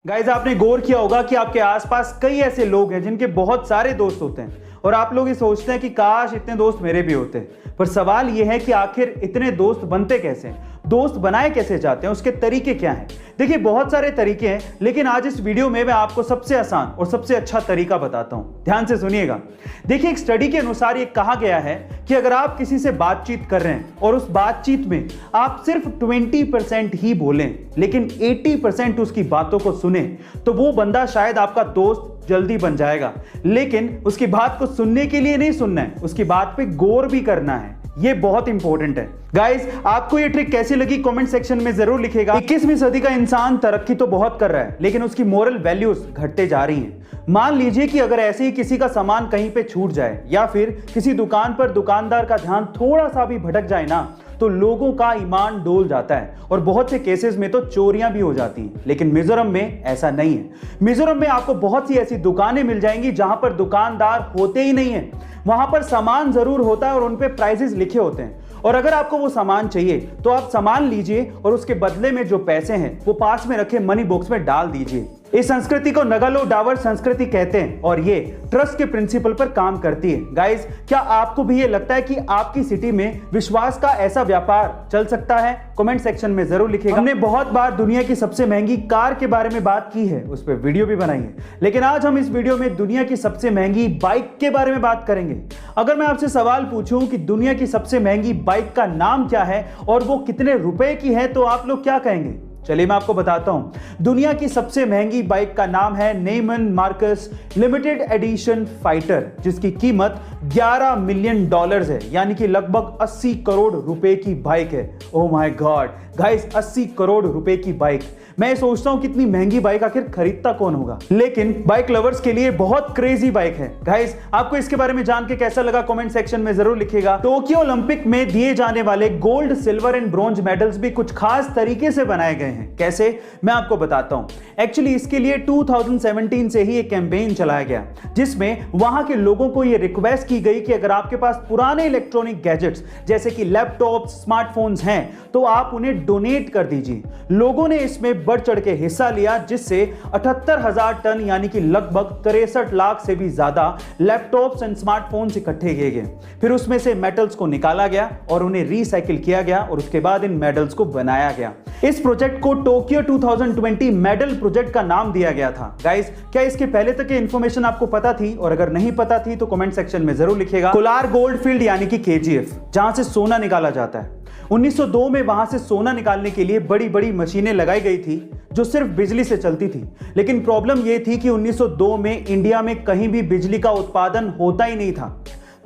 Guys आपने गौर किया होगा कि आपके आसपास कई ऐसे लोग हैं जिनके बहुत सारे दोस्त होते हैं और आप लोग ये सोचते हैं कि काश इतने दोस्त मेरे भी होते। पर सवाल ये है कि आखिर इतने दोस्त बनते कैसे हैं, दोस्त बनाए कैसे जाते हैं, उसके तरीके क्या हैं। देखिए बहुत सारे तरीके हैं, लेकिन आज इस वीडियो में मैं आपको सबसे आसान और सबसे अच्छा तरीका बताता हूं। ध्यान से सुनिएगा। देखिए एक स्टडी के अनुसार ये कहा गया है कि अगर आप किसी से बातचीत कर रहे हैं और उस बातचीत में आप सिर्फ 20% ही बोलें लेकिन 80% उसकी बातों को सुने तो वो बंदा शायद आपका दोस्त जल्दी बन जाएगा। लेकिन उसकी बात को सुनने के लिए नहीं सुनना है, उसकी बात पे गौर भी करना है। ये बहुत इंपॉर्टेंट है। गाइस आपको ये ट्रिक कैसी लगी कमेंट सेक्शन में जरूर लिखिएगा। 21वीं सदी का इंसान तरक्की तो बहुत कर रहा है लेकिन उसकी मोरल वैल्यूज घटते जा रही हैं। मान लीजिए कि अगर ऐसे ही किसी का सामान कहीं पे छूट जाए या फिर किसी दुकान पर दुकानदार का ध्यान थोड़ा सा भी भटक जाए ना तो लोगों का ईमान डोल जाता है और बहुत से केसेस में तो चोरियां भी हो जाती हैं। लेकिन मिजोरम में ऐसा नहीं है। मिजोरम में आपको बहुत सी ऐसी दुकानें मिल जाएंगी जहां पर दुकानदार होते ही नहीं है। वहां पर सामान जरूर होता है और उन पे प्राइसेस लिखे होते हैं और अगर आपको वो सामान चाहिए तो आप सामान लीजिए और उसके बदले में जो पैसे हैं वो पास में रखे मनी बॉक्स में डाल दीजिए। इस संस्कृति को नगालो डावर संस्कृति कहते हैं और ये ट्रस्ट के प्रिंसिपल पर काम करती है। गाइस क्या आपको भी ये लगता है कि आपकी सिटी में विश्वास का ऐसा व्यापार चल सकता है? कमेंट सेक्शन में जरूर लिखिएगा। हमने बहुत बार दुनिया की सबसे महंगी कार के बारे में बात की है, उस पर वीडियो भी बनाई है, लेकिन आज हम इस वीडियो में दुनिया की सबसे महंगी बाइक के बारे में बात करेंगे। अगर मैं आपसे सवाल पूछूं कि दुनिया की सबसे महंगी बाइक का नाम क्या है और वो कितने रुपए की है तो आप लोग क्या कहेंगे? चलिए मैं आपको बताता हूं। दुनिया की सबसे महंगी बाइक का नाम है Neyman Marcus limited edition fighter, जिसकी कीमत $11 मिलियन है, यानी कि लगभग 80 करोड़ रुपए की बाइक है। Oh my God guys, 80 crore रुपए की बाइक। मैं सोचता हूं कितनी महंगी बाइक आखिर खरीदता कौन होगा, लेकिन बाइक लवर्स के लिए बहुत क्रेजी बाइक है। गाइस आपको इसके बारे में जान के कैसा लगा कमेंट सेक्शन में जरूर लिखिएगा। टोक्यो ओलंपिक में दिए जाने वाले gold, silver and bronze medals भी कुछ खास तरीके से बनाए गए हैं। कैसे, मैं आपको बताता हूं। एक्चुअली इसके लिए 2017 से ही एक कैंपेन चलाया गया जिसमें वहां के लोगों को यह रिक्वेस्ट की गई कि अगर आपके पास पुराने इलेक्ट्रॉनिक गैजेट्स जैसे कि लैपटॉप, स्मार्टफोन्स हैं तो आप उन्हें डोनेट कर दीजिए। लोगों ने इसमें बढ़ चढ़ के हिस्सा लिया जिससे 78,000 टन यानी कि लगभग 63 लाख से भी ज्यादा लैपटॉप्स एंड स्मार्टफोन्स इकट्ठे किए गए। फिर उसमें से मेटल्स को निकाला गया और उन्हें रिसाइकिल किया गया और उसके बाद इन मेडल्स को बनाया गया। इस प्रोजेक्ट को टोक्यो 2020 मेडल प्रोजेक्ट का नाम दिया गया था। गाइस क्या इसके पहले तक की इंफॉर्मेशन आपको पता थी? और अगर नहीं पता थी तो कमेंट सेक्शन में जरूर लिखिएगा। कोलार गोल्ड फील्ड यानी कि KGF, जहां से सोना निकाला जाता है, 1902 में वहां से सोना निकालने के लिए बड़ी बड़ी मशीनें लगाई गई थी जो सिर्फ बिजली से चलती थी। लेकिन प्रॉब्लम यह थी कि 1902 में इंडिया में कहीं भी बिजली का उत्पादन होता ही नहीं था।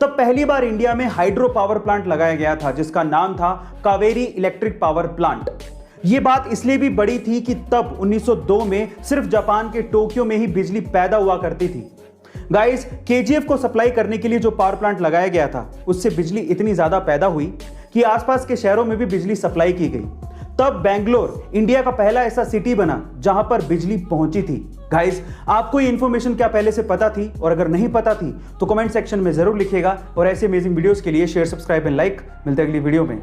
तब पहली बार इंडिया में हाइड्रो पावर प्लांट लगाया गया था जिसका नाम था कावेरी इलेक्ट्रिक पावर प्लांट। यह बात इसलिए भी बड़ी थी कि तब 1902 में सिर्फ जापान के टोक्यो में ही बिजली पैदा हुआ करती थी। गाइस KGF को सप्लाई करने के लिए जो पावर प्लांट लगाया गया था उससे बिजली इतनी ज्यादा पैदा हुई कि आसपास के शहरों में भी बिजली सप्लाई की गई। तब बेंगलोर इंडिया का पहला ऐसा सिटी बना जहां पर बिजली पहुंची थी। गाइस आपको ये इंफॉर्मेशन क्या पहले से पता थी? और अगर नहीं पता थी तो कमेंट सेक्शन में जरूर लिखिएगा। और ऐसे अमेजिंग वीडियोस के लिए शेयर, सब्सक्राइब एंड लाइक। मिलते हैं अगली वीडियो में।